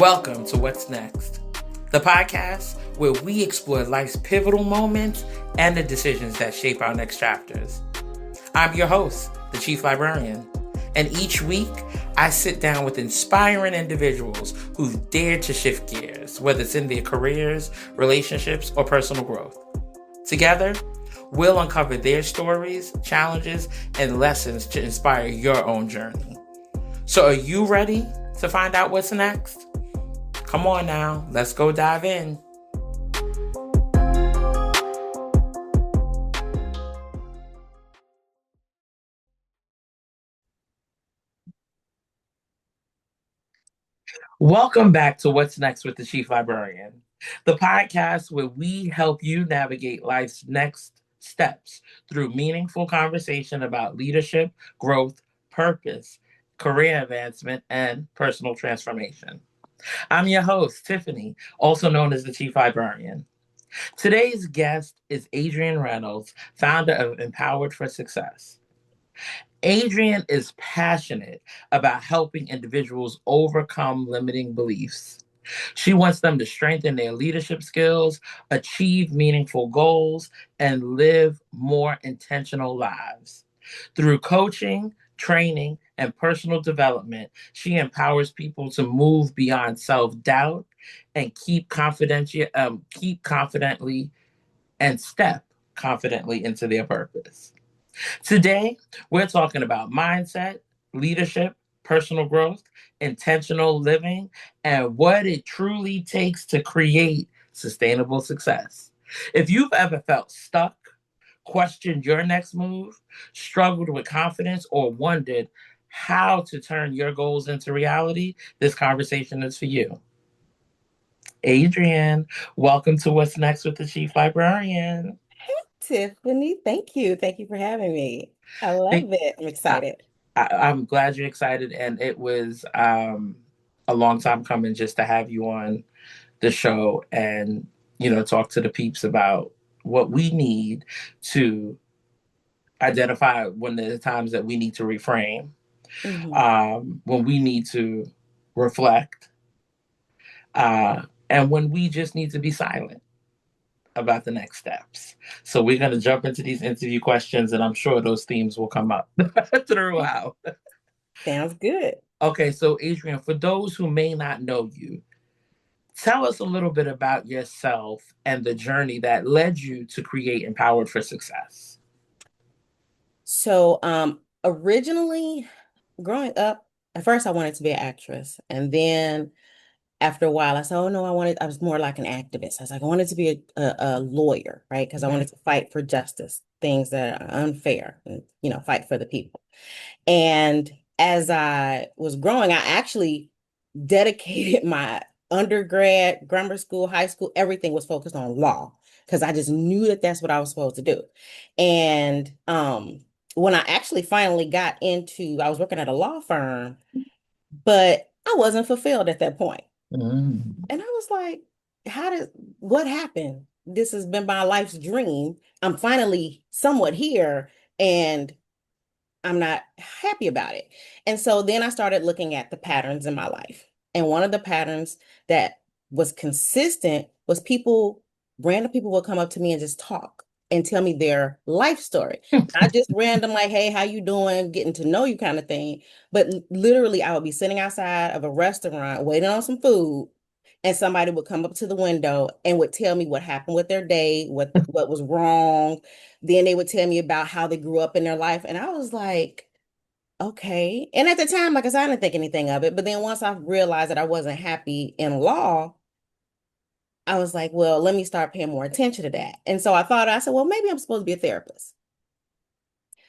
Welcome to What's Next, the podcast where we explore life's pivotal moments and the decisions that shape our next chapters. I'm your host, the Chief Librarian, and each week I sit down with inspiring individuals who've dared to shift gears, whether it's in their careers, relationships, or personal growth. Together, we'll uncover their stories, challenges, and lessons to inspire your own journey. So are you ready to find out what's next? Come on now, let's go dive in. Welcome back to What's Next with the Chief Librarian, the podcast where we help you navigate life's next steps through meaningful conversation about leadership, growth, purpose, career advancement, and personal transformation. I'm your host, Tiffany, also known as the Chief Librarian. Today's guest is Adrian Reynolds, founder of Empowered for Success. Adrian is passionate about helping individuals overcome limiting beliefs. She wants them to strengthen their leadership skills, achieve meaningful goals, and live more intentional lives. Through coaching, training, and personal development, she empowers people to move beyond self-doubt and keep confidently and step confidently into their purpose. Today, we're talking about mindset, leadership, personal growth, intentional living, and what it truly takes to create sustainable success. If you've ever felt stuck, questioned your next move, struggled with confidence, or wondered how to turn your goals into reality, this conversation is for you. Adrian, welcome to What's Next with the Chief Librarian. Tiffany, thank you. Thank you for having me. I love it. I'm excited. I'm glad you're excited, and it was a long time coming just to have you on the show and talk to the peeps about what we need to identify when there are times that we need to reframe, when we need to reflect, and when we just need to be silent about the next steps. So we're going to jump into these interview questions, and I'm sure those themes will come up throughout. Sounds good. Okay, so Adrian, for those who may not know you, tell us a little bit about yourself and the journey that led you to create Empowered for Success. So, originally growing up, at first I wanted to be an actress. And then after a while, I said, oh no, I was more like an activist. I was like, I wanted to be a lawyer, right? Because I wanted to fight for justice, things that are unfair, and, fight for the people. And as I was growing, I actually dedicated my undergrad, grammar school, high school, everything was focused on law because I just knew that that's what I was supposed to do. And when I actually finally I was working at a law firm, but I wasn't fulfilled at that point. Mm. And I was like, what happened? This has been my life's dream. I'm finally somewhat here, and I'm not happy about it. And so then I started looking at the patterns in my life. And one of the patterns that was consistent was random people would come up to me and just talk and tell me their life story. Not just random, like, hey, how you doing? Getting to know you kind of thing. But literally, I would be sitting outside of a restaurant waiting on some food, and somebody would come up to the window and would tell me what happened with their day, what was wrong. Then they would tell me about how they grew up in their life. And I was like, okay. And at the time, like I said, I didn't think anything of it. But then once I realized that I wasn't happy in law, I was like, well, let me start paying more attention to that. And so I said, well, maybe I'm supposed to be a therapist.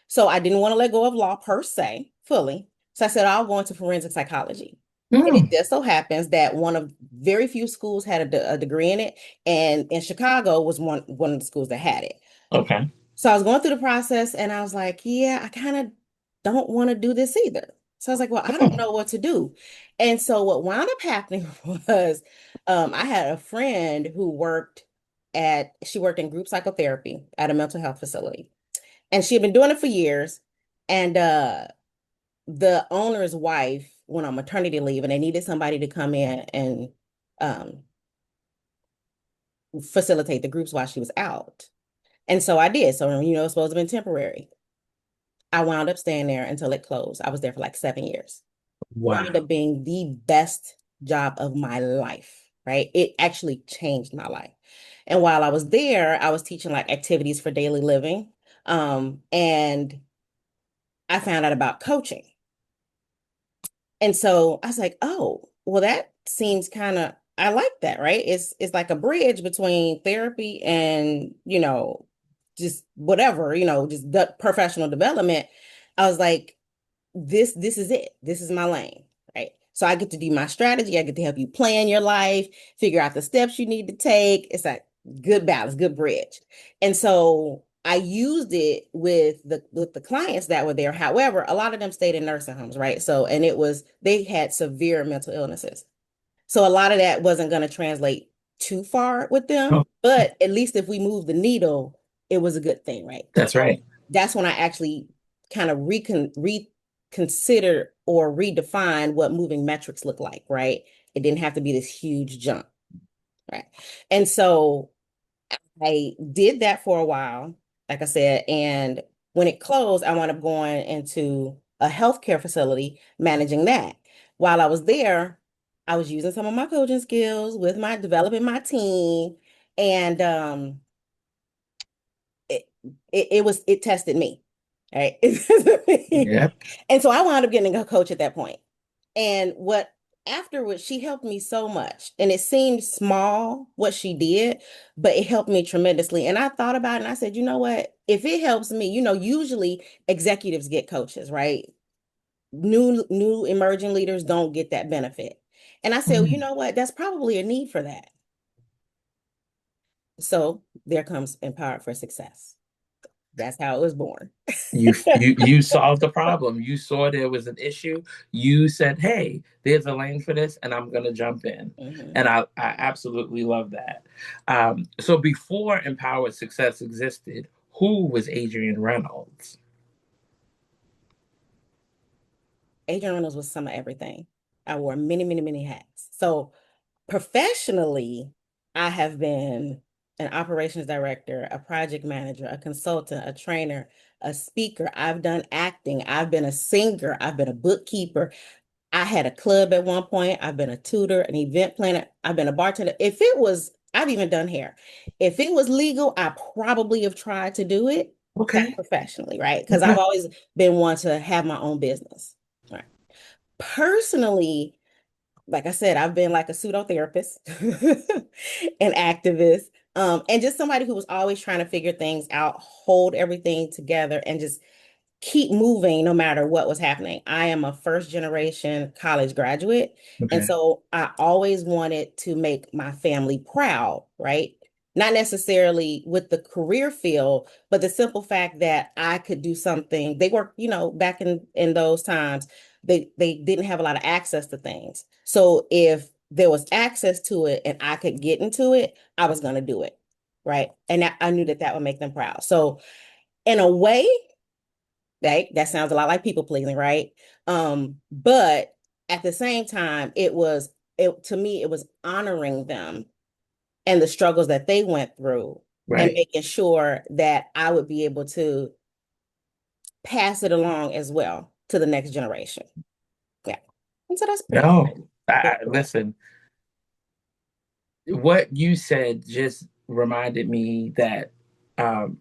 So I didn't want to let go of law per se, fully. So I said, I'll go into forensic psychology. And it just so happens that one of very few schools had a degree in it. And in Chicago was one of the schools that had it. Okay. So I was going through the process and I was like, yeah, I kind of don't want to do this either. So I was like, well, I don't know what to do. And so what wound up happening was I had a friend who she worked in group psychotherapy at a mental health facility. And she had been doing it for years. And the owner's wife went on maternity leave and they needed somebody to come in and um, facilitate the groups while she was out. And so I did. So, it's supposed to have been temporary. I wound up staying there until it closed. I was there for like 7 years. Wound Wow. up being the best job of my life, right? It actually changed my life. And while I was there, I was teaching like activities for daily living. And I found out about coaching. And so I was like, oh, well, that seems kind of, I like that, right? It's like a bridge between therapy and, just whatever, just the professional development. I was like, this is it. This is my lane, right? So I get to do my strategy. I get to help you plan your life, figure out the steps you need to take. It's a good balance, good bridge. And so I used it with the clients that were there. However, a lot of them stayed in nursing homes, right? So and it was they had severe mental illnesses. So a lot of that wasn't going to translate too far with them, Oh, but at least if we moved the needle, it was a good thing, right? that's So right. that's when I actually kind of reconsider or redefine what moving metrics look like, right? It didn't have to be this huge jump, right? And so I did that for a while, like I said, and when it closed, I wound up going into a healthcare facility managing that. While I was there, I was using some of my coaching skills with my developing my team, and it, it tested me, right? It tested me. Yep. And so I wound up getting a coach at that point. And what afterwards, she helped me so much. And it seemed small what she did, but it helped me tremendously. And I thought about it and I said, you know what? If it helps me, usually executives get coaches, right? New emerging leaders don't get that benefit. And I said, well, you Mm. know what? That's probably a need for that. So there comes Empowered for Success. That's how it was born. You solved the problem. You saw there was an issue. You said, "Hey, there's a lane for this, and I'm going to jump in." Mhm. And I absolutely love that. So before Empowered Success existed, who was Adrian Reynolds? Adrian Reynolds was some of everything. I wore many, many, many hats. So professionally, I have been an operations director, a project manager, a consultant, a trainer, a speaker. I've done acting. I've been a singer. I've been a bookkeeper. I had a club at one point. I've been a tutor, an event planner. I've been a bartender. I've even done hair. If it was legal, I probably have tried to do it. That's Okay. professionally, right? Because I've Okay. always been one to have my own business. Right. Personally, like I said, I've been like a pseudo therapist, an activist, and just somebody who was always trying to figure things out, hold everything together, and just keep moving no matter what was happening. I am a first generation college graduate. And Okay. so I always wanted to make my family proud, right? Not necessarily with the career field, but the simple fact that I could do something. They were, back in those times, they didn't have a lot of access to things. So if there was access to it and I could get into it, I was going to do it, right? And I knew that that would make them proud. So in a way, that sounds a lot like people pleasing, right? But at the same time, it to me, it was honoring them and the struggles that they went through and Right. making sure that I would be able to pass it along as well to the next generation. Yeah. And so that's pretty much No. it. Listen, what you said just reminded me that um,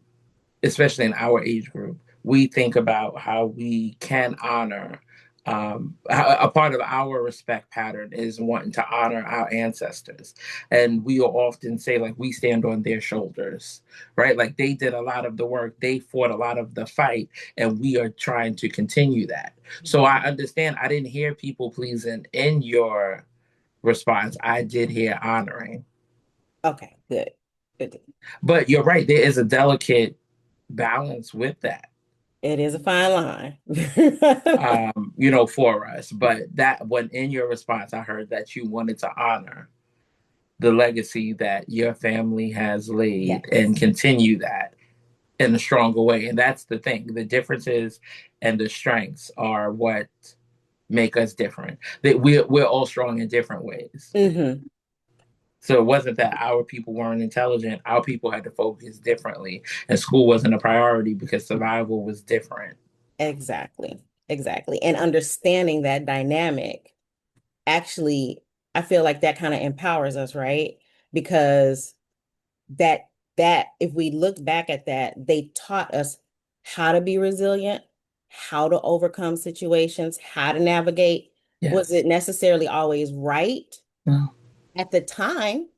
especially in our age group, we think about how we can honor. A part of our respect pattern is wanting to honor our ancestors. And we will often say, like, we stand on their shoulders, right? Like, they did a lot of the work, they fought a lot of the fight, and we are trying to continue that. So I understand, I didn't hear people pleasing in your response, I did hear honoring. Okay, good. Good. But you're right, there is a delicate balance with that, It is a fine line. for us. But that when in your response, I heard that you wanted to honor the legacy that your family has laid Yes. and continue that in a stronger way. And that's the thing. The differences and the strengths are what make us different. That we're all strong in different ways. Hmm. So it wasn't that our people weren't intelligent. Our people had to focus differently, and school wasn't a priority because survival was different. Exactly. Exactly. And understanding that dynamic actually, I feel like that kind of empowers us, right? Because that if we look back at that, they taught us how to be resilient, how to overcome situations, how to navigate. Was Yes. it necessarily always right? No. At the time,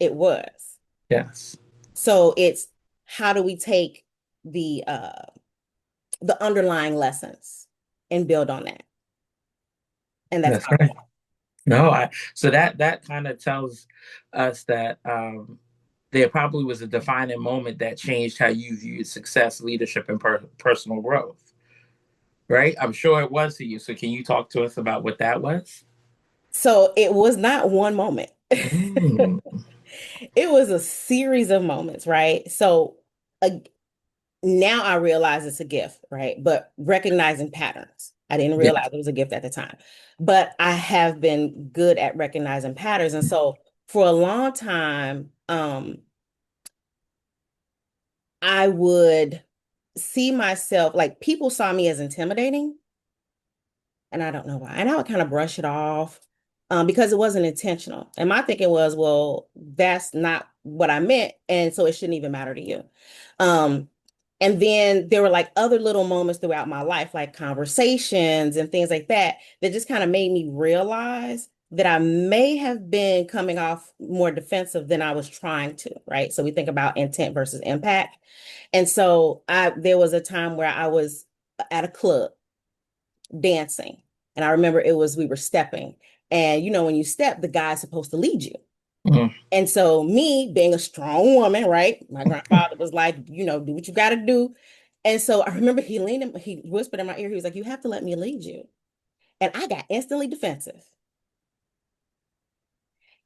it was. Yes. So it's how do we take the underlying lessons and build on that? And that's That's right. powerful. No, I so that kind of tells us that there probably was a defining moment that changed how you viewed success, leadership, and personal growth. Right? I'm sure it was to you. So can you talk to us about what that was? So it was not one moment. Mm, It was a series of moments, right? So uh, now I realize it's a gift, right? But recognizing patterns. I didn't yeah. realize it was a gift at the time. But I have been good at recognizing patterns. And so for a long time, I would see myself like people saw me as intimidating, and I don't know why. And I would kind of brush it off because it wasn't intentional. And my thinking was, well, that's not what I meant, and so it shouldn't even matter to you. Um, and then there were like other little moments throughout my life, like conversations and things like that, that just kind of made me realize that I may have been coming off more defensive than I was trying to, right? So we think about intent versus impact. And so I there was a time where I was at a club dancing. And I remember it was we were stepping. And you know, when you step, the guy's supposed to lead you. Mm, And so me being a strong woman, right? My grandfather was like, you know, do what you got to do. And so I remember he whispered in my ear, he was like, you have to let me lead you. And I got instantly defensive.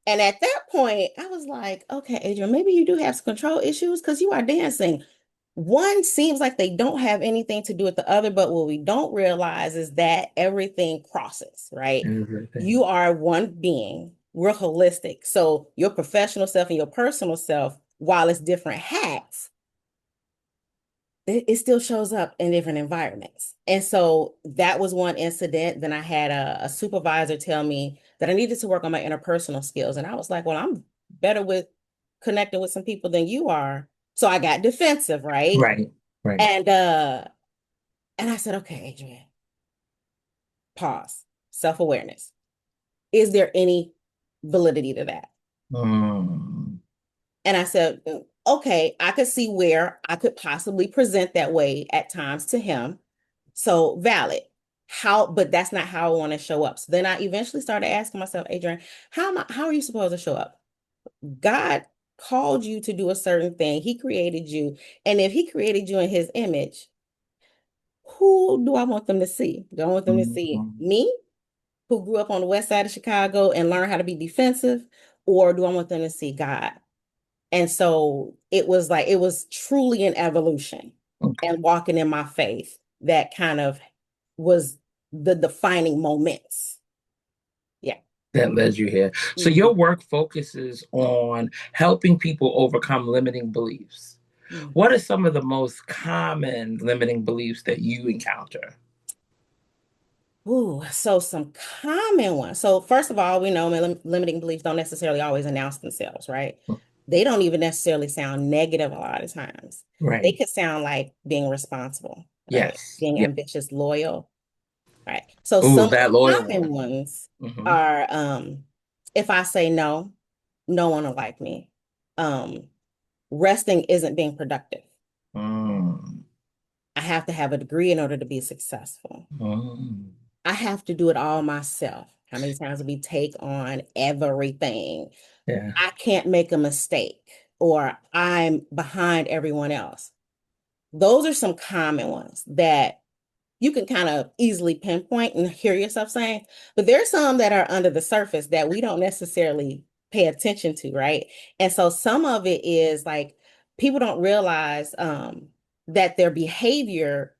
And at that point, I was like, okay, Adrian, maybe you do have some control issues because you are dancing. One seems like they don't have anything to do with the other, but what we don't realize is that everything crosses, right? everything. You are one being, we're holistic. So your professional self and your personal self, while it's different hats, it still shows up in different environments. And so that was one incident. Then I had a supervisor tell me that I needed to work on my interpersonal skills. And I was like, well, I'm better with connecting with some people than you are. So I got defensive, right? Right. Right. And I said, okay, Adrian, pause, self-awareness. Is there any validity to that? Mm, And I said, okay, I could see where I could possibly present that way at times to him. So valid. How, but that's not how I want to show up. So then I eventually started asking myself, Adrian, how are you supposed to show up? God called you to do a certain thing. He created you. And if he created you in his image, who do I want them to see? Do I want them to see mm, me, who grew up on the west side of Chicago and learned how to be defensive? Or do I want them to see God? And so it was like, it was truly an evolution okay. and walking in my faith that kind of was the defining moments. Yeah. That led you here. So your Mhm. work focuses on helping people overcome limiting beliefs. What Mhm. are some of the most common limiting beliefs that you encounter? Ooh, so some common ones. So first of all, we know limiting beliefs don't necessarily always announce themselves, right? They don't even necessarily sound negative a lot of times. They Right. could sound like being responsible, right? Yes. Being Yeah. ambitious, loyal, right? So Ooh, some of that the loyal common one. ones Hmm. are if I say no, no one will like me. Um, resting isn't being productive. Mm, I have to have a degree in order to be successful. mm, I have to do it all myself. How many times do we take on everything? yeah. I can't make a mistake, or I'm behind everyone else. Those are some common ones that you can kind of easily pinpoint and hear yourself saying, but there's some that are under the surface that we don't necessarily pay attention to, right? And so some of it is like people don't realize that their behavior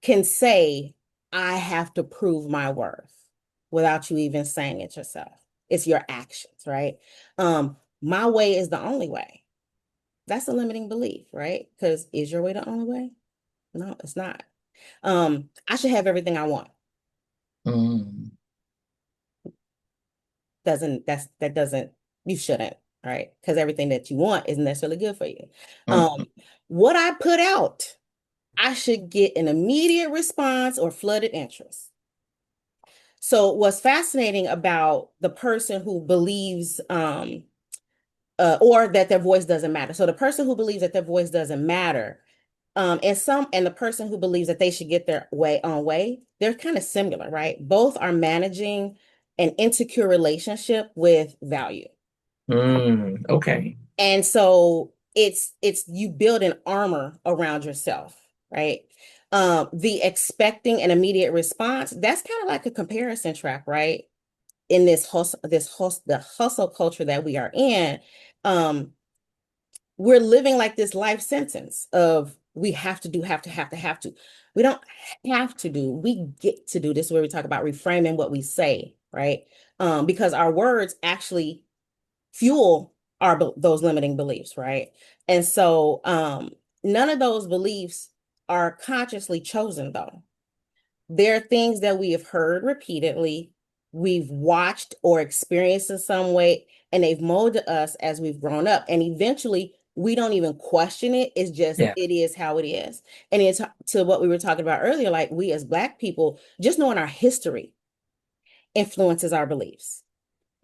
can say, I have to prove my worth without you even saying it yourself. It's your actions, right? My way is the only way. That's a limiting belief, right? Because is your way the only way? No, it's not. I should have everything I want. Mm. That doesn't, you shouldn't, right? Because everything that you want isn't necessarily good for you. Mm. What I put out, I should get an immediate response or flooded interest. So what's fascinating about the person who believes or that their voice doesn't matter. So the person who believes that their voice doesn't matter, and the person who believes that they should get their way, they're kind of similar, right? Both are managing an insecure relationship with value. Mm. Okay. And so it's you build an armor around yourself, right? The expecting an immediate response, that's kind of like a comparison track, right? In the hustle culture that we are in, um, we're living like this life sentence of we have to do, have to. We don't have to do, we get to do. This is where we talk about reframing what we say, right? Because our words actually fuel those limiting beliefs, right? And so none of those beliefs are consciously chosen though. There are things that we have heard repeatedly, we've watched or experienced in some way, and they've molded us as we've grown up. And eventually, we don't even question it. It's just, Yeah. it is how it is. And it's to what we were talking about earlier, like we as Black people, just knowing our history influences our beliefs,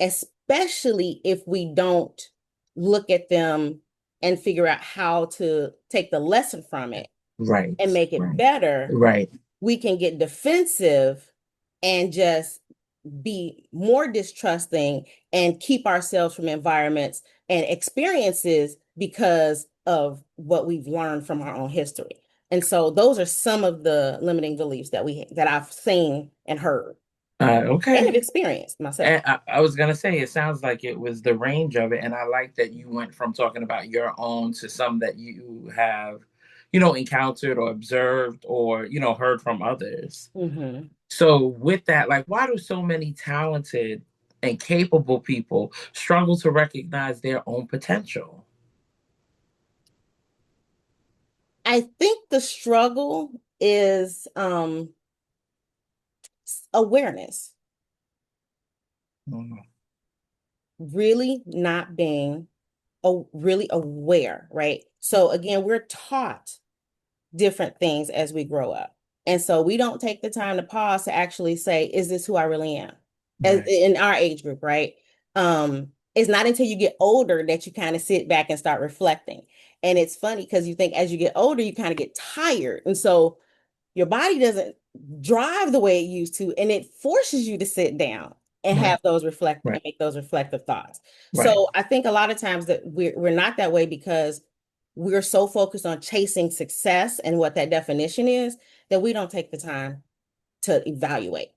especially if we don't look at them and figure out how to take the lesson from it Right. and make it Right. better. Right. We can get defensive and just be more distrusting and keep ourselves from environments and experiences because of what we've learned from our own history. And so those are some of the limiting beliefs that I've seen and heard and have Okay. experienced myself. And I was gonna say it sounds like it was the range of it, and I like that you went from talking about your own to some that you have, encountered or observed or heard from others. Hmm. So with that, like, why do so many talented and capable people struggle to recognize their own potential? I think the struggle is awareness, Mm. really not being really aware, right? So again, we're taught different things as we grow up. And so we don't take the time to pause to actually say, is this who I really am? As Right. in our age group, right? It's not until you get older that you kind of sit back and start reflecting. And it's funny because you think as you get older, you kind of get tired. And so your body doesn't drive the way it used to, and it forces you to sit down and Right. have those reflect and Right. make those reflective thoughts. Right. So I think a lot of times that we're not that way because we're so focused on chasing success and what that definition is that we don't take the time to evaluate.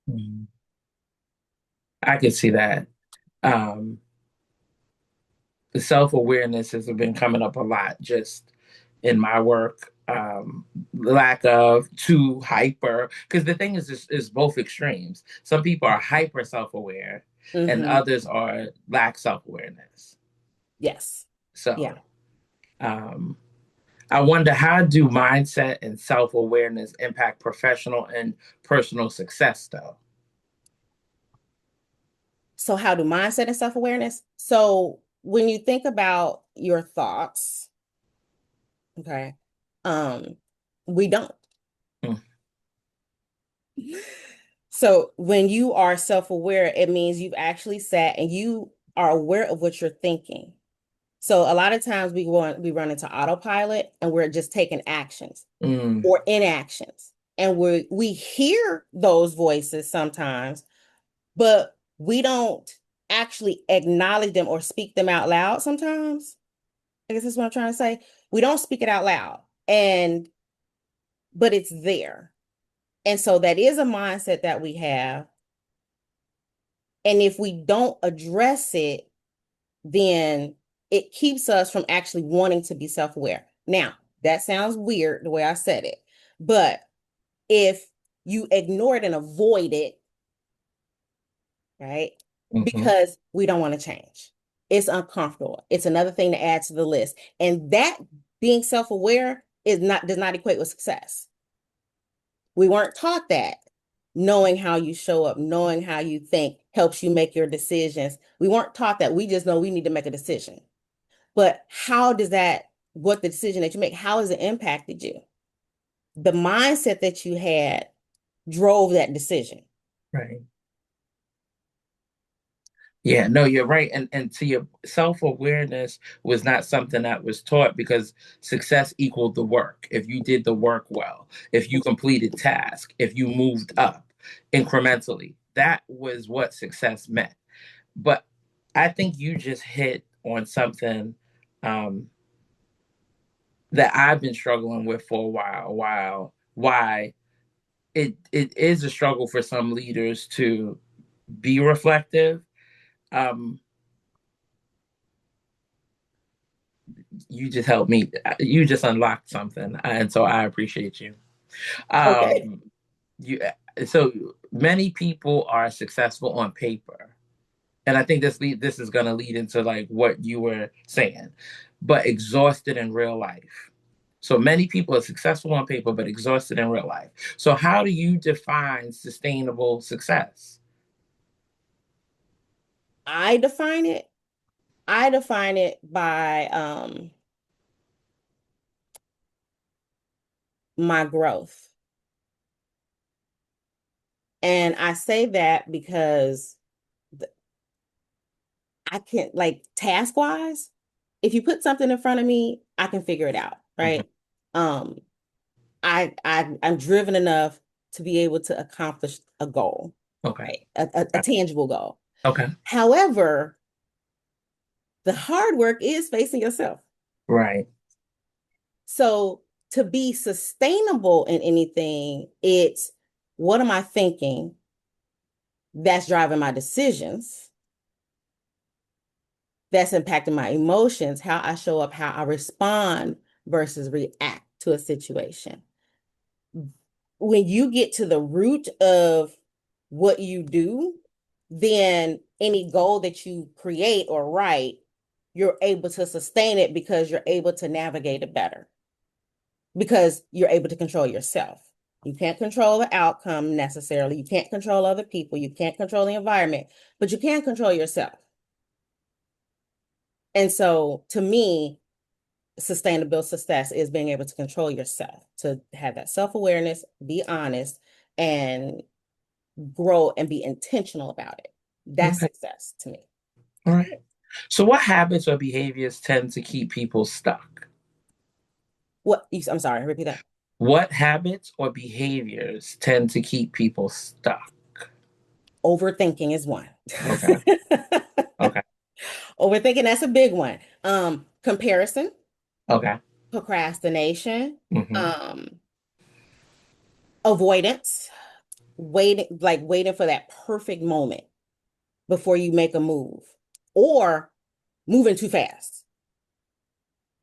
Mm. I could see that. Um, the self-awareness has been coming up a lot just in my work. Lack of too hyper, because the thing is both extremes. Some people are hyper self-aware and Hmm. others are lack self-awareness. Yes. So Yeah. um I wonder, how do mindset and self-awareness impact professional and personal success though? So how do mindset and self-awareness? So when you think about your thoughts, okay, um, we don't. Mm. So when you are self-aware, it means you've actually sat and you are aware of what you're thinking. So a lot of times we run into autopilot and we're just taking actions Mm. or inactions. And we hear those voices sometimes, but we don't actually acknowledge them or speak them out loud sometimes. I guess that's what I'm trying to say. We don't speak it out loud. And but it's there. And so that is a mindset that we have. And if we don't address it, then it keeps us from actually wanting to be self-aware. Now, that sounds weird the way I said it, but if you ignore it and avoid it, right? Mm-hmm. Because we don't want to change. It's uncomfortable. It's another thing to add to the list. And that being self-aware is not does not equate with success. We weren't taught that. Knowing how you show up, knowing how you think helps you make your decisions. We weren't taught that. We just know we need to make a decision. But how does that, what the decision that you make, how has it impacted you? The mindset that you had drove that decision. Right. Yeah, no, you're right. And to your self-awareness was not something that was taught because success equaled the work. If you did the work well, if you completed tasks, if you moved up incrementally, that was what success meant. But I think you just hit on something um, that I've been struggling with for a while. Why it is a struggle for some leaders to be reflective. Um, you just helped me. You just unlocked something, and so I appreciate you. Okay. Um, you so many people are successful on paper, and I think this is going to lead into like what you were saying, but exhausted in real life. So many people are successful on paper, but exhausted in real life. So how do you define sustainable success? I define it. I define it by my growth. And I say that because I can like task wise, if you put something in front of me, I can figure it out, Mhm. right? Um, I'm driven enough to be able to accomplish a goal, Okay. right? A tangible goal. Okay. However, the hard work is facing yourself. Right. So to be sustainable in anything, it's what am I thinking that's driving my decisions, that's impacting my emotions, how I show up, how I respond versus react to a situation. When you get to the root of what you do, then any goal that you create or write, you're able to sustain it because you're able to navigate it better, because you're able to control yourself. You can't control the outcome necessarily. You can't control other people. You can't control the environment, but you can control yourself. And so to me, sustainable success is being able to control yourself, to have that self-awareness, be honest, and grow and be intentional about it. That's Okay. success to me. All right. So what habits or behaviors tend to keep people stuck? I'm sorry, repeat that. What habits or behaviors tend to keep people stuck? Overthinking is one. Okay. Okay. Overthinking, that's a big one. Comparison, Okay. procrastination, Hmm. avoidance, waiting for that perfect moment before you make a move, or moving too fast.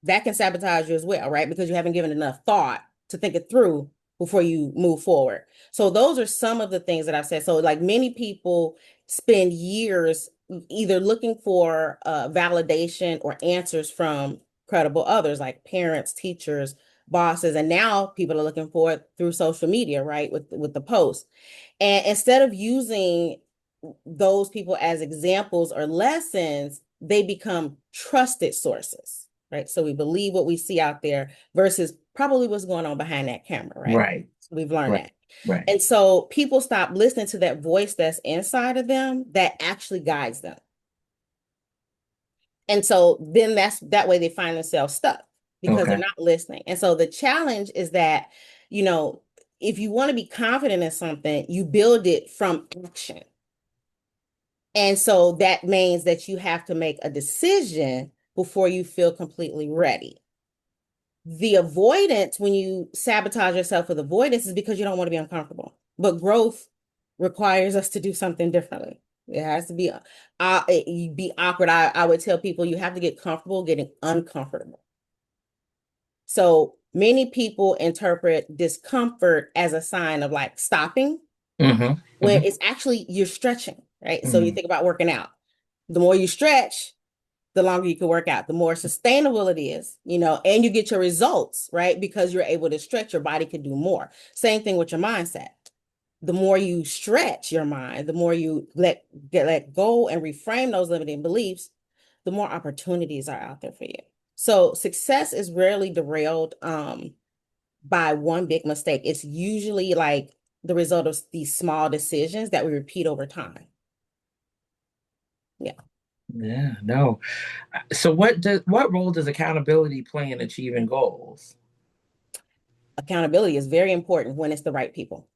That can sabotage you as well, right? Because you haven't given enough thought to think it through before you move forward. So those are some of the things that I've said. So like many people spend years either looking for validation or answers from credible others like parents, teachers, bosses, and now people are looking for it through social media, right? With the posts. And instead of using those people as examples or lessons, they become trusted sources, right? So we believe what we see out there versus probably what's going on behind that camera, right? Right. So we've learned Right. that. Right. And so people stop listening to that voice that's inside of them that actually guides them. And so then that way they find themselves stuck because they're Okay. not listening. And so the challenge is that, you know, if you want to be confident in something, you build it from action. And so that means that you have to make a decision before you feel completely ready. The avoidance, when you sabotage yourself with avoidance, is because you don't want to be uncomfortable. But growth requires us to do something differently. It has to be awkward. I would tell people you have to get comfortable getting uncomfortable. So Many people interpret discomfort as a sign of like stopping, Mm-hmm. when it's actually you're stretching, right? So you Mm-hmm. think about working out. The more you stretch, the longer you can work out, the more sustainable it is, and you get your results, right? Because you're able to stretch, your body can do more. Same thing with your mindset. The more you stretch your mind, the more you let go and reframe those limiting beliefs, the more opportunities are out there for you. So success is rarely derailed by one big mistake. It's usually like the result of these small decisions that we repeat over time. Yeah. Yeah, no. So what role does accountability play in achieving goals? Accountability is very important when it's the right people.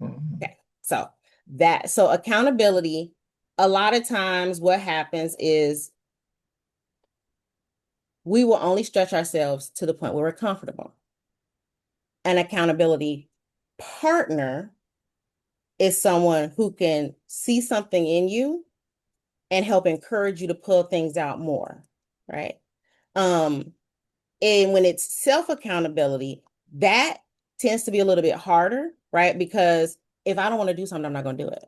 Mm-hmm. Okay. So accountability, a lot of times what happens is we will only stretch ourselves to the point where we're comfortable. An accountability partner is someone who can see something in you and help encourage you to pull things out more, right? Um, and when it's self accountability, that tends to be a little bit harder, right? Because if I don't want to do something, I'm not going to do it.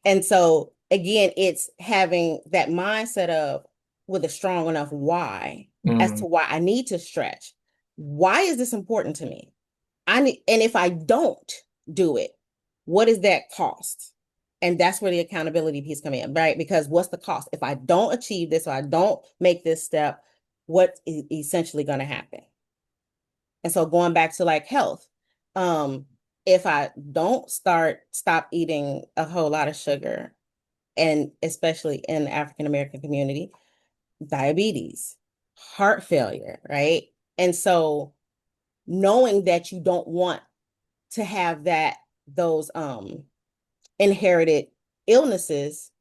And so again, it's having that mindset of with a strong enough why as Mm-hmm. to why I need to stretch. Why is this important to me? And if I don't do it, what is that cost? And that's where the accountability piece come in, right? Because what's the cost? If I don't achieve this or I don't make this step, what is essentially going to happen? And so going back to like health, um, if I don't stop eating a whole lot of sugar, and especially in the African American community, diabetes, heart failure, right? And so knowing that you don't want to have those inherited illnesses,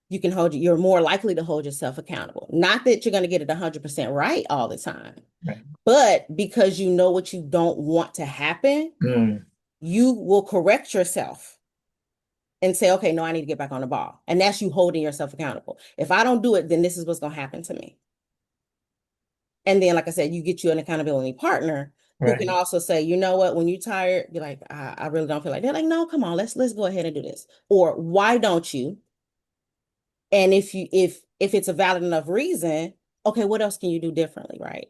you're more likely to hold yourself accountable. Not that you're going to get it 100% right all the time, Right. but because you know what you don't want to happen, Mm, you will correct yourself and say, okay, no, I need to get back on the ball. And that's you holding yourself accountable. If I don't do it, then this is what's going to happen to me. And then, like I said, you get you an accountability partner who can right. also say, you know what, when you're tired, you're like, I really don't feel like. They're like, no, come on, let's go ahead and do this. Or why don't you? And if it's a valid enough reason, okay, what else can you do differently, right?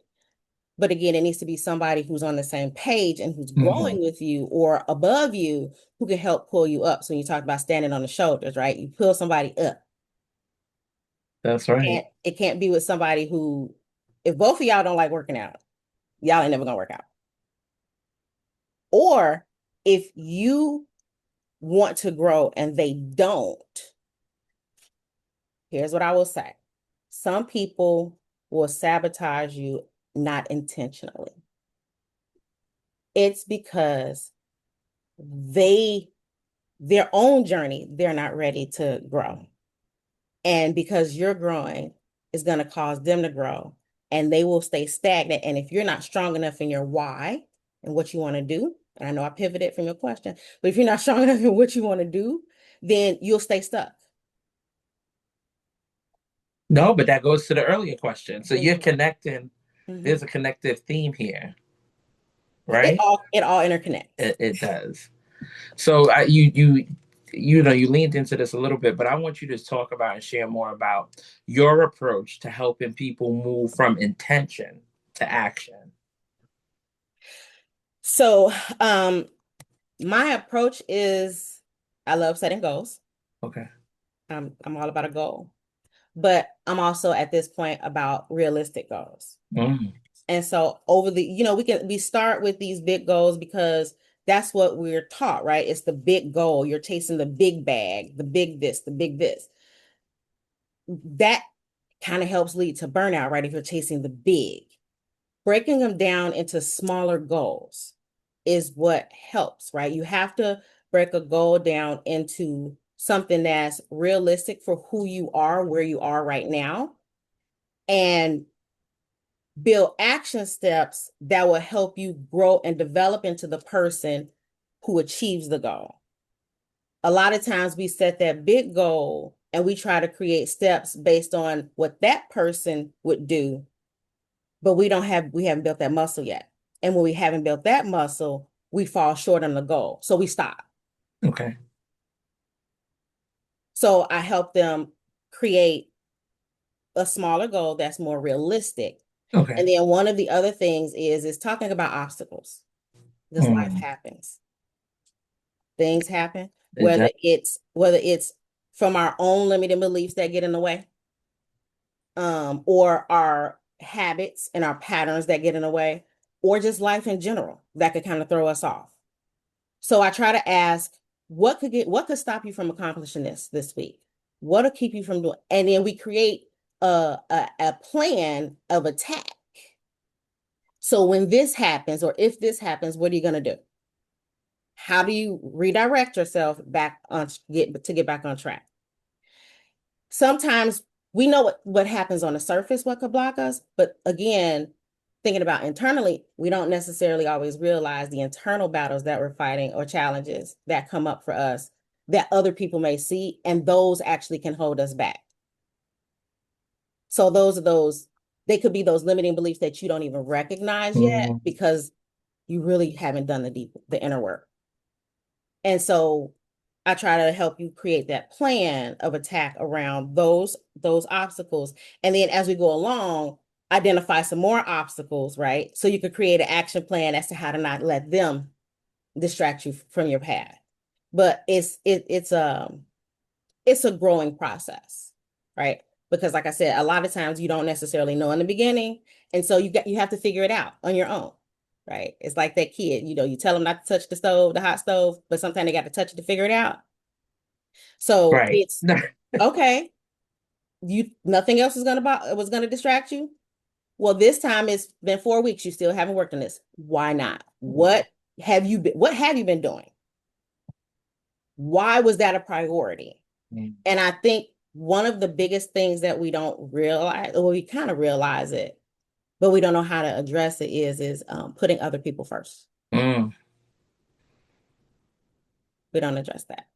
But again, it needs to be somebody who's on the same page and who's Hmm. growing with you or above you who can help pull you up. So when you talk about standing on the shoulders, right? You pull somebody up. That's right. It can't be with somebody who, if both of y'all don't like working out, y'all ain't never gonna work out. Or if you want to grow and they don't, here's what I will say. Some people will sabotage you not intentionally. It's because they their own journey, they're not ready to grow. And because you're growing, it's going to cause them to grow and they will stay stagnant. And if you're not strong enough in your why and what you want to do, and I know I pivoted from your question, but if you're not strong enough in what you want to do, then you'll stay stuck. No, but that goes to the earlier question. So you're Mhm. connecting, Mhm. there's a connective theme here, It right? all it all interconnects. It does. So you leaned into this a little bit, but I want you to talk about and share more about your approach to helping people move from intention to action. So, my approach is I love setting goals. Okay. I'm all about a goal, but I'm also at this point about realistic goals. Mm, And so over we start with these big goals because that's what we're taught, right? It's the big goal. You're chasing the big bag, the big this, the big this. That kind of helps lead to burnout, right? If you're chasing the big. Breaking them down into smaller goals is what helps, right? You have to break a goal down into something that's realistic for who you are, where you are right now, and build action steps that will help you grow and develop into the person who achieves the goal. A lot of times we set that big goal and we try to create steps based on what that person would do but we haven't built that muscle yet. And when we haven't built that muscle, we fall short on the goal. So we stop. Okay. So I help them create a smaller goal that's more realistic. Okay. And then one of the other things is talking about obstacles because life Mm. happens. Things happen, It whether it's from our own limiting beliefs that get in the way, or our habits and our patterns that get in the way, or just life in general that could kind of throw us off. So I try to ask, what could stop you from accomplishing this week? What'll keep you from doing? And then we create a plan of attack. So when this happens, or if this happens, what are you going to do? How do you redirect yourself back on get back on track? Sometimes we know what happens on the surface, what could block us, but again, thinking about internally, we don't necessarily always realize the internal battles that we're fighting or challenges that come up for us that other people may see, and those actually can hold us back. So they could be those limiting beliefs that you don't even recognize yet mm, because you really haven't done the inner work. And so I try to help you create that plan of attack around those obstacles. And then as we go along, identify some more obstacles, right? So you could create an action plan as to how to not let them distract you from your path. But it's a growing process, right? Because like I said, a lot of times you don't necessarily know in the beginning. And so you have to figure it out on your own. Right. It's like that kid, you tell them not to touch the stove, the hot stove, but sometimes they got to touch it to figure it out. So right. it's okay. Nothing else was gonna distract you. Well, this time it's been 4 weeks. You still haven't worked on this. Why not? What have you been doing? Why was that a priority? Mm. And I think one of the biggest things that we don't realize, or we kind of realize it, but we don't know how to address it is putting other people first. Mm. We don't address that.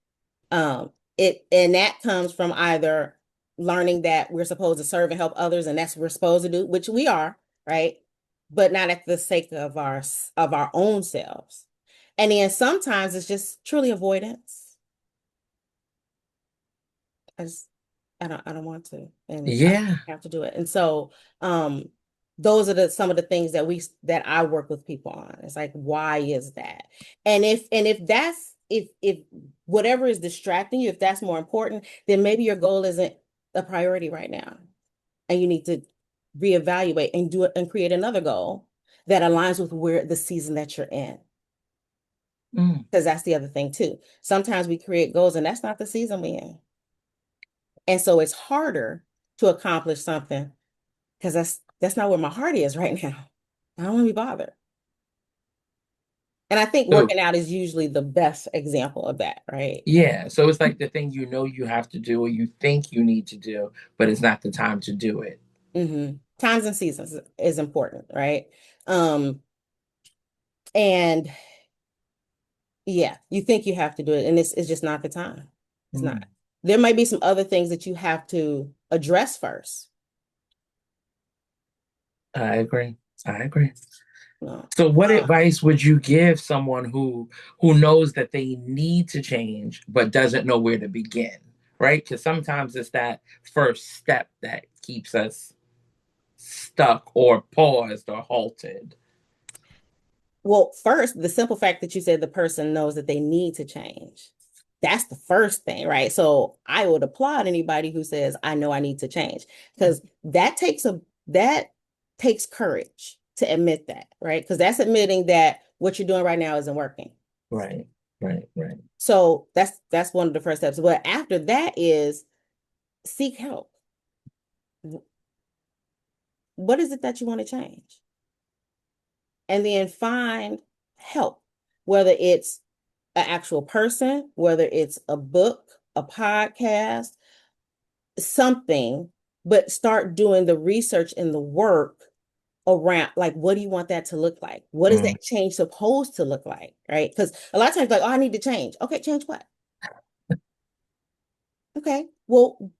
And that comes from either learning that we're supposed to serve and help others, and that's what we're supposed to do, which we are, right? But not at the sake of our own selves. And then sometimes it's just truly avoidance. I just I don't want to, and I Yeah. have to do it. And so um those are some of the things that I work with people on. It's like, why is that? And if whatever is distracting you, if that's more important, then maybe your goal isn't a priority right now. And you need to reevaluate and do it and create another goal that aligns with where the season that you're in. Mm. Because that's the other thing too. Sometimes we create goals and that's not the season we're in. And so it's harder to accomplish something because that's not where my heart is right now. I don't want to be bothered. And I think So working out is usually the best example of that, right? yeah, so it's like the thing you have to do or you think you need to do, but it's not the time to do it. Times and seasons is important, right? Um, and yeah, you think you have to do it, and it's just not the time. It's not. Mm. There might be some other things that you have to address first. I agree. I agree. No. So what advice would you give someone who knows that they need to change but doesn't know where to begin, right? Because sometimes it's that first step that keeps us stuck or paused or halted. Well, first, the simple fact that you said the person knows that they need to change. That's the first thing, right? So I would applaud anybody who says, I know I need to change, because that takes courage to admit that, right? Because that's admitting that what you're doing right now isn't working. Right, right, right. So that's one of the first steps. But after that is seek help. What is it that you want to change? And then find help, whether it's an actual person, whether it's a book, a podcast, something, but start doing the research and the work around, like, what do you want that to look like? What is Mm. that change supposed to look like? Right? Because a lot of times, like, oh, I need to change. Okay, change what? Okay. Well,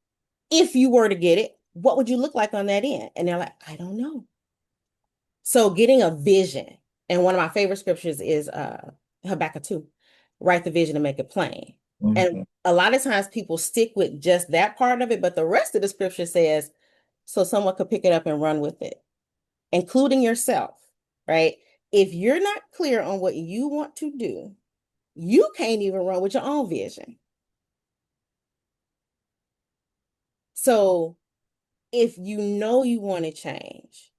if you were to get it, what would you look like on that end? And they're like, I don't know. So getting a vision, and one of my favorite scriptures is Habakkuk 2, write the vision and make it plain. And Mhm. a lot of times people stick with just that part of it, but the rest of the scripture says, so someone could pick it up and run with it, including yourself, right? If you're not clear on what you want to do, you can't even run with your own vision. So if you know you want to change,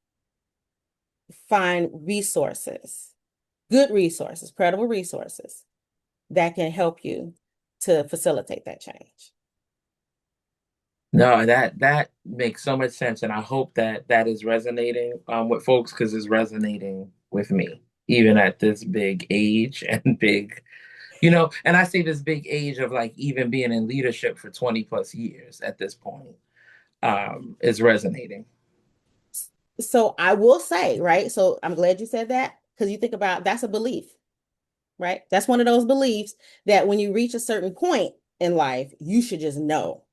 find resources, good resources, credible resources that can help you to facilitate that change. No, that makes so much sense, and I hope that that is resonating with folks because it's resonating with me, even at this big age and big, and I say this big age of like even being in leadership for 20 plus years at this point, is resonating. So I will say, right? So I'm glad you said that because you think about that's a belief, right? That's one of those beliefs that when you reach a certain point in life, you should just know.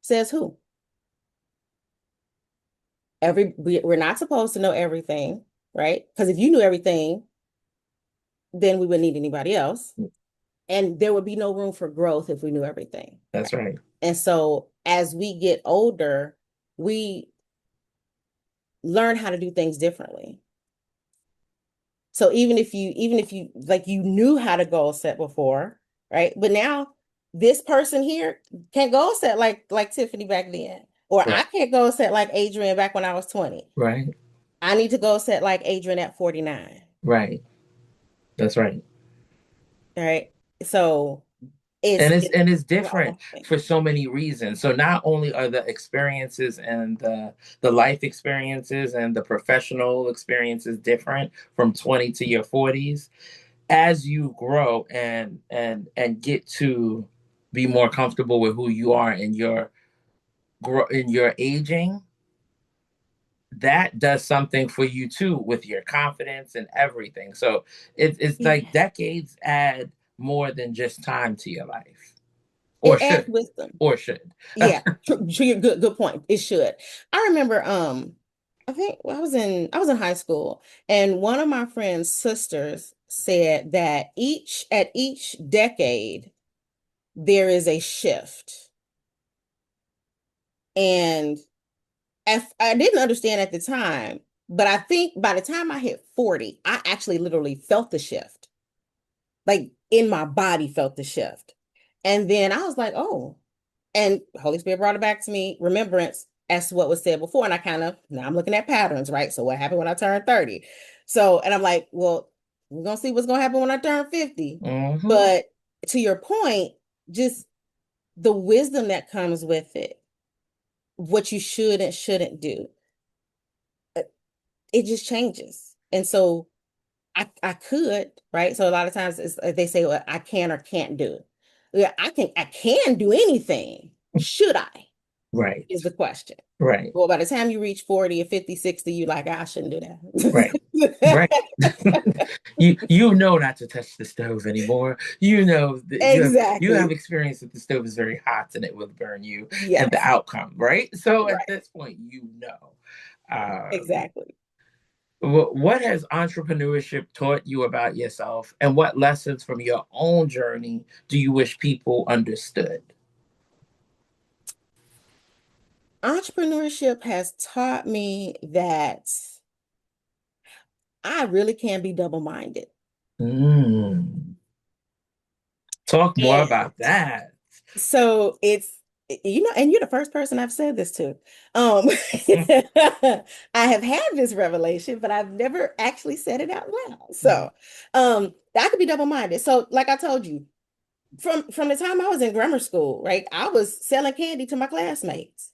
Says who? We're not supposed to know everything, right? Because if you knew everything, then we wouldn't need anybody else. And there would be no room for growth if we knew everything, That's right? right. And so as we get older, we learn how to do things differently. So even if you like you knew how to goal set before, right? But now this person here can't goal set like Tiffany back then. Or I Right. can't goal set like Adrian back when I was 20. Right. I need to goal set like Adrian at 49. Right. That's right. All right. So And it's it's it's and it's all different those things. for so many reasons. So not only are the experiences and the life experiences and the professional experiences different from 20 to your 40s, as you grow and get to be more comfortable with who you are in your aging, that does something for you too with your confidence and everything. So it's like Yes. decades add more than just time to your life, or It adds should, wisdom. or should. Yeah, good point. It should. I remember I think I was in high school and one of my friend's sisters said that each decade there is a shift. And if I didn't understand at the time, but I think by the time I hit 40, I actually literally felt the shift. Like in my body felt the shift. And then I was like, oh, and Holy Spirit brought it back to me, remembrance as to what was said before. And I now I'm looking at patterns, right? So what happened when I turned 30? So, and I'm like, well, we're gonna see what's gonna happen when I turn 50. Hmm. But to your point, just the wisdom that comes with it, what you should and shouldn't do, uh, it just changes. And so I could, right? So a lot of times it's, they say, well, I can or can't do it. Yeah, I can do anything. Should I? Right. Is the question. Right. Well, by the time you reach 40 or 50, 60, you like, I shouldn't do Right. that. Right. You know not to touch the stove anymore. You know that you have Exactly. experience that the stove is very hot and it will burn you and the Yes. outcome, right? So at Right. this point, Um, Exactly. what has entrepreneurship taught you about yourself, and what lessons from your own journey do you wish people understood? Entrepreneurship has taught me that I really can be double-minded. Mm. Talk more And about that. so and you're the first person I've said this to. I have had this revelation, but I've never actually said it out loud. So, I could be double-minded. So, like I told you, from the time I was in grammar school, right, I was selling candy to my classmates.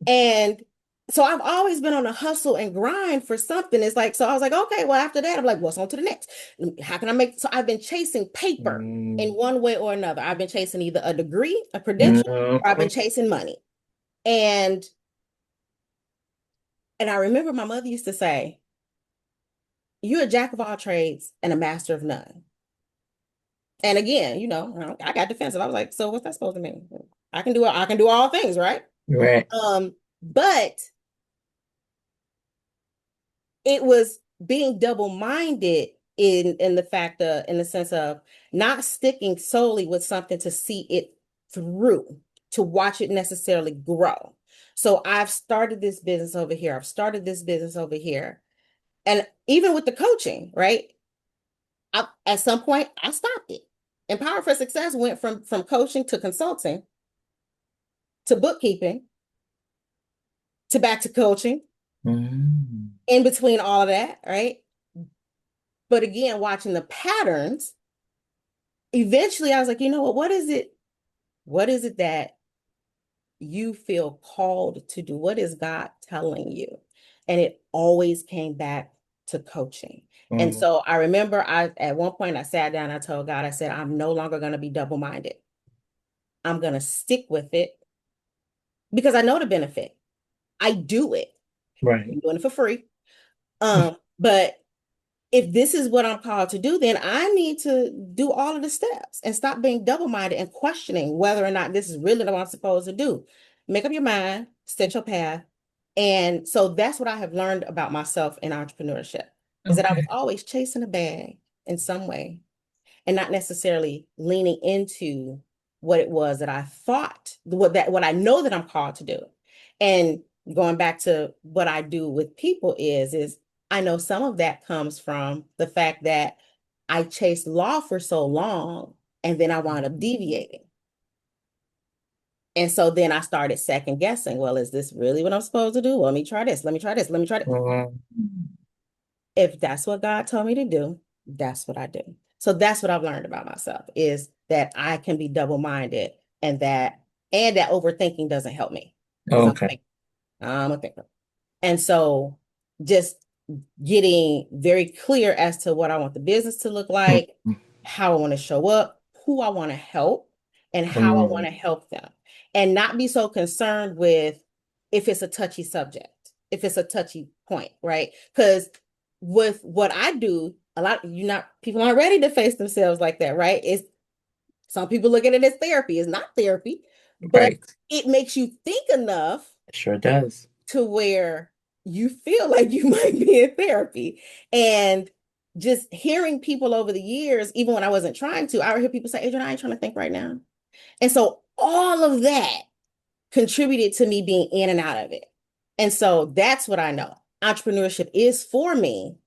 And so I've always been on a hustle and grind for something. It's like, so I was like, okay, well, after that, I'm like, what's on to the next? How can I make? So I've been chasing paper in Mm. one way or another. I've been chasing either a degree, a credential, or I've been Mhm. chasing money. And and I remember my mother used to say, you're a jack of all trades and a master of none. And again, I got defensive. I was like, so what's that supposed to mean? I can do all things, right? Right. But it was being double-minded in the fact of in the sense of not sticking solely with something to see it through, to watch it necessarily grow. So I've started this business over here. I've started this business over here. And even with the coaching, right? At some point, I stopped it. And Power for Success went from coaching to consulting to bookkeeping to back to coaching, Mm. in between all of that, right? But again, watching the patterns, eventually I was like, you know what? What is it? What is it that you feel called to do? What is God telling you? And it always came back to coaching. And Mm. so I remember at one point I sat down, I told God, I said, I'm no longer going to be double-minded. I'm going to stick with it because I know the benefit. I do it. Right. I'm doing it for free. But if this is what I'm called to do, then I need to do all of the steps and stop being double-minded and questioning whether or not this is really what I'm supposed to do. Make up your mind, set your path. And so that's what I have learned about myself in entrepreneurship, is that I was Okay. always chasing a bag in some way and not necessarily leaning into what it was that I thought, what I know that I'm called to do. And going back to what I do with people is I know some of that comes from the fact that I chased law for so long and then I wound up deviating. And so then I started second guessing. Well, is this really what I'm supposed to do? Let me try this. Let me try this. Let me try this. Mm. If that's what God told me to do, that's what I do. So that's what I've learned about myself, is that I can be double-minded, and that overthinking doesn't help me because Okay. I'm a thinker. And so just getting very clear as to what I want the business to look like, Mm. how I want to show up, who I want to help, and how I want Mm. to help them. And not be so concerned with if it's a touchy subject, if it's a touchy point, right? Because with what I do, a lot you not people aren't ready to face themselves like that, right? It's some people look at it as therapy. It's not therapy, but Right. it makes you think enough It sure does. to where you feel like you might be in therapy. And just hearing people over the years, even when I wasn't trying to, I would hear people say, Adrian, I ain't trying to think right now. And so all of that contributed to me being in and out of it. And so that's what I know. Entrepreneurship is for me,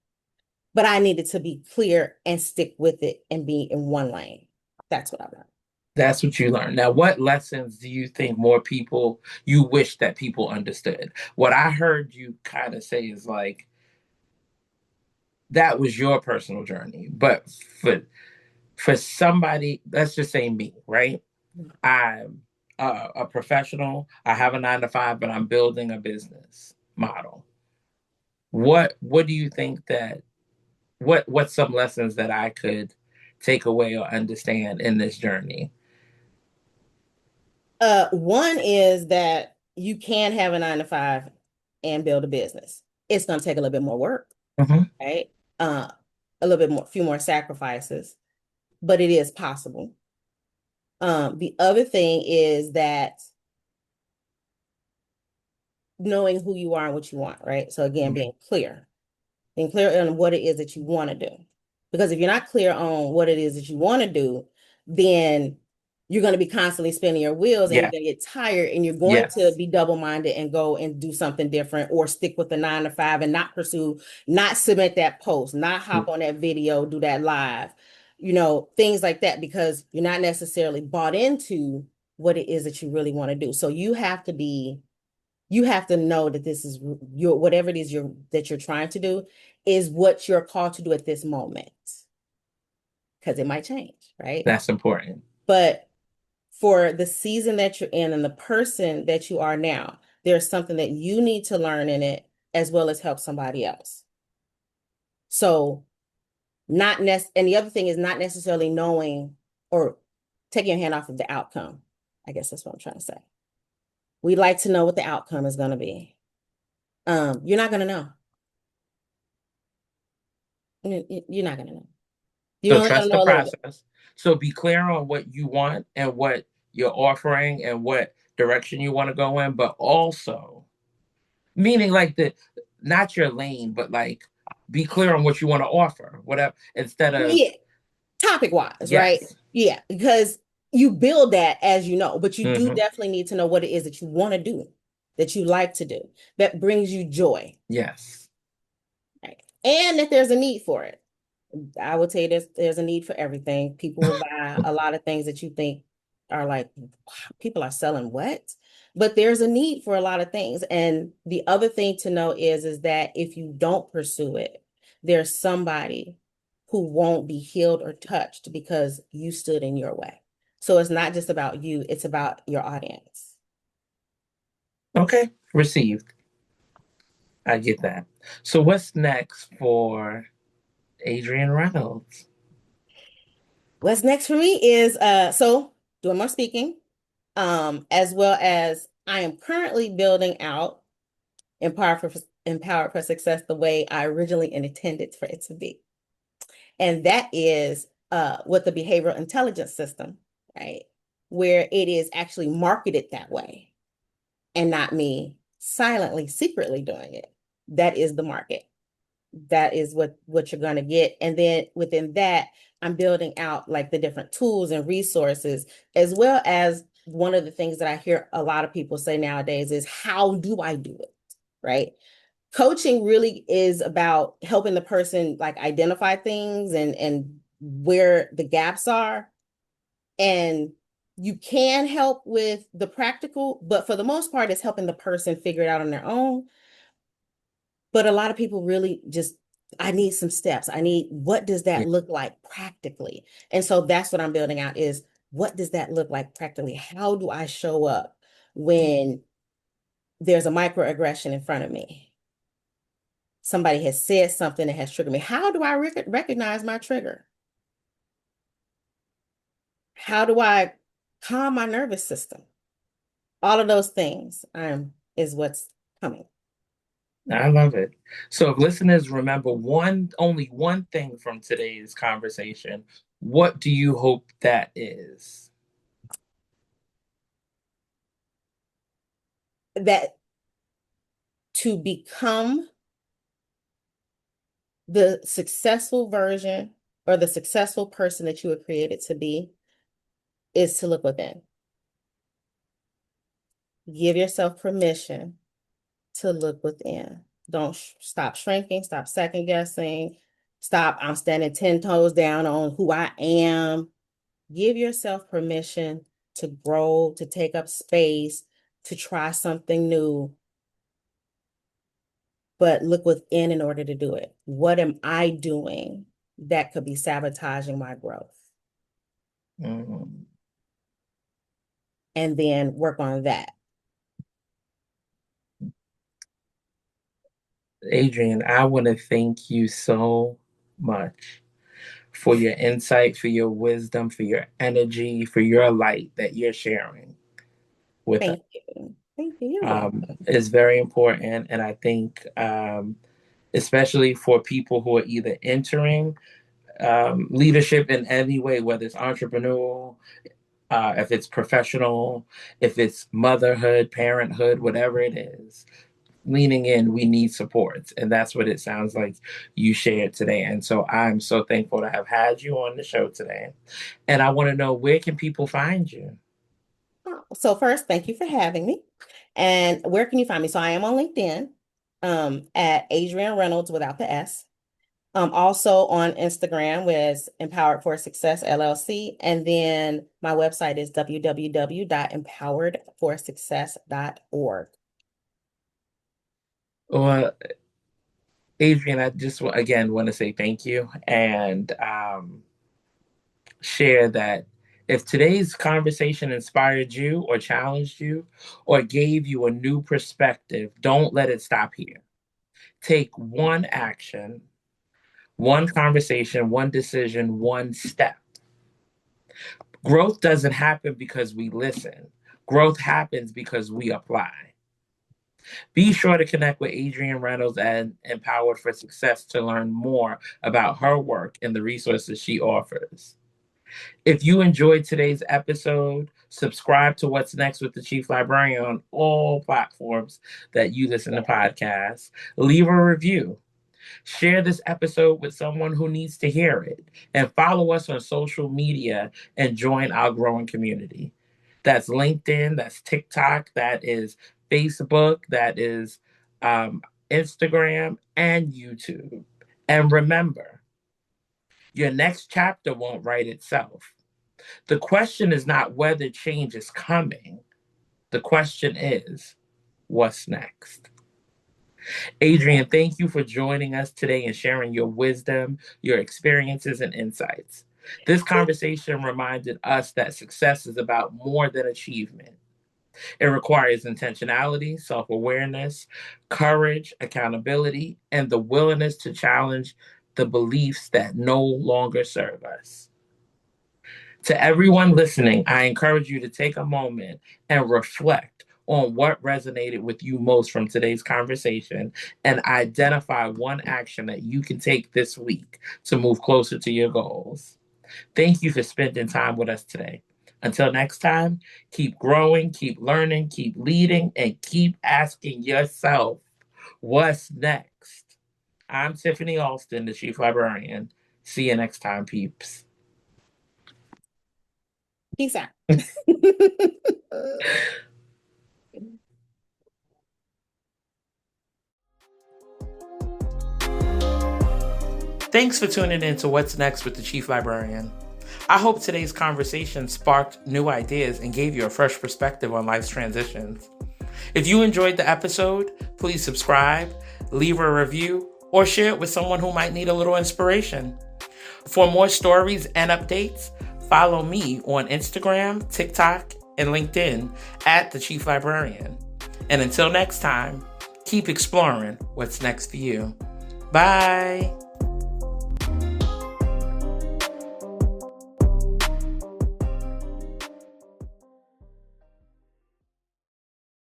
but I needed to be clear and stick with it and be in one lane. That's what I learned. That's what you learned. Now, what lessons do you think more people, you wish that people understood? What I heard you kind of say is like, that was your personal journey. But for somebody, let's just say me, right? I'm a professional. I have a 9 to 5, but I'm building a business model. What do you think that what's some lessons that I could take away or understand in this journey? One is that you can have a 9 to 5 and build a business. It's going to take a little bit more work, Mm-hmm. right? A little bit more, few more sacrifices, but it is possible. The other thing is that knowing who you are and what you want, right? So again, being clear on what it is that you want to do. Because if you're not clear on what it is that you want to do, then you're going to be constantly spinning your wheels and you're Yeah. going to get tired and you're going to Yes. be double-minded and go and do something different or stick with the 9 to 5 and not pursue, not submit that post, not hop on that video, do that live, things like that, because you're not necessarily bought into what it is that you really want to do. So you have to know that this is your whatever it is that you're trying to do is what you're called to do at this moment, because it might change, right? That's important. But for the season that you're in and the person that you are now, there's something that you need to learn in it as well as help somebody else. So and the other thing is not necessarily knowing or taking your hand off of the outcome. I guess that's what I'm trying to say. We like to know what the outcome is going to be. You're not going to know. You're not going to know. You're So only going to trust the know a little bit. process. So be clear on what you want and what you're offering and what direction you want to go in, but also meaning like not your lane, but like be clear on what you want to offer, whatever, instead of Yeah, topic wise, right? yes. Yeah, because you build that as you know, but you do Hmm. definitely need to know what it is that you want to do, that you like to do, that brings you joy, Yes. right? And that there's a need for it. I would say there's a need for everything. People will buy a lot of things that you think are like, wow, people are selling what? But there's a need for a lot of things. And the other thing to know is that if you don't pursue it, there's somebody who won't be healed or touched because you stood in your way. So it's not just about you, it's about your audience. Okay. Received. I get that. So what's next for Adrian Reynolds? What's next for me is so doing more speaking, as well as I am currently building out Empowered for Success the way I originally intended for it to be. And that is with the behavioral intelligence system, right? Where it is actually marketed that way and not me silently, secretly doing it. That is the market. That is what you're going to get. And then within that, I'm building out like the different tools and resources, as well as one of the things that I hear a lot of people say nowadays is, how do I do it? Right? Coaching really is about helping the person like identify things and where the gaps are, and you can help with the practical, but for the most part it's helping the person figure it out on their own. But a lot of people really just, I need some steps, I need, what does that Yeah. look like practically? And so that's what I'm building out is, what does that look like practically? How do I show up when there's a microaggression in front of me? Somebody has said something that has triggered me. How do I recognize my trigger? How do I calm my nervous system? All of those things is what's coming. I love it. So if listeners remember only one thing from today's conversation, what do you hope that is? That to become the successful version or the successful person that you were created to be is to look within. Give yourself permission to look within. Don't stop shrinking, stop second guessing, stop, I'm standing 10 toes down on who I am. Give yourself permission to grow, to take up space, to try something new, but look within in order to do it. What am I doing that could be sabotaging my growth? Mm. And then work on that. Adrian, I want to thank you so much for your insight, for your wisdom, for your energy, for your light that you're sharing with us. Thank you. Thank you. You're welcome. It's very important. And I think, especially for people who are either entering leadership in any way, whether it's entrepreneurial, if it's professional, if it's motherhood, parenthood, whatever it is, leaning in, we need supports. And that's what it sounds like you shared today. And so I'm so thankful to have had you on the show today. And I want to know, where can people find you? So first, thank you for having me. And where can you find me? So I am on LinkedIn, at Adrian Reynolds without the S. Also on Instagram with Empowered for Success LLC. And then my website is www.empoweredforsuccess.org. Well, Adrian, I just again want to say thank you and share that if today's conversation inspired you or challenged you or gave you a new perspective, don't let it stop here. Take one action, one conversation, one decision, one step. Growth doesn't happen because we listen. Growth happens because we apply. Be sure to connect with Adrienne Reynolds and Empowered for Success to learn more about her work and the resources she offers. If you enjoyed today's episode, Subscribe to What's Next with the Chief Librarian on all platforms that you listen to podcasts. Leave a review. Share this episode with someone who needs to hear it. And follow us on social media and join our growing community. That's LinkedIn, that's TikTok, that is Facebook, that is Instagram, and YouTube. And remember, your next chapter won't write itself. The question is not whether change is coming. The question is, what's next? Adrian, thank you for joining us today and sharing your wisdom, your experiences, and insights. This conversation reminded us that success is about more than achievement. It requires intentionality, self awareness, courage, accountability, and the willingness to challenge the beliefs that no longer serve us. To everyone listening, I encourage you to take a moment and reflect on what resonated with you most from today's conversation and identify one action that you can take this week to move closer to your goals. Thank you for spending time with us today. Until next time, keep growing, keep learning, keep leading, and keep asking yourself, what's next? I'm Tiffany Alston, the Chief Librarian. See you next time, peeps. Peace out. Thanks for tuning in to What's Next with the Chief Librarian. I hope today's conversation sparked new ideas and gave you a fresh perspective on life's transitions. If you enjoyed the episode, please subscribe, leave a review, or share it with someone who might need a little inspiration. For more stories and updates, follow me on Instagram, TikTok, and LinkedIn at the Chief Librarian. And until next time, keep exploring what's next for you. Bye.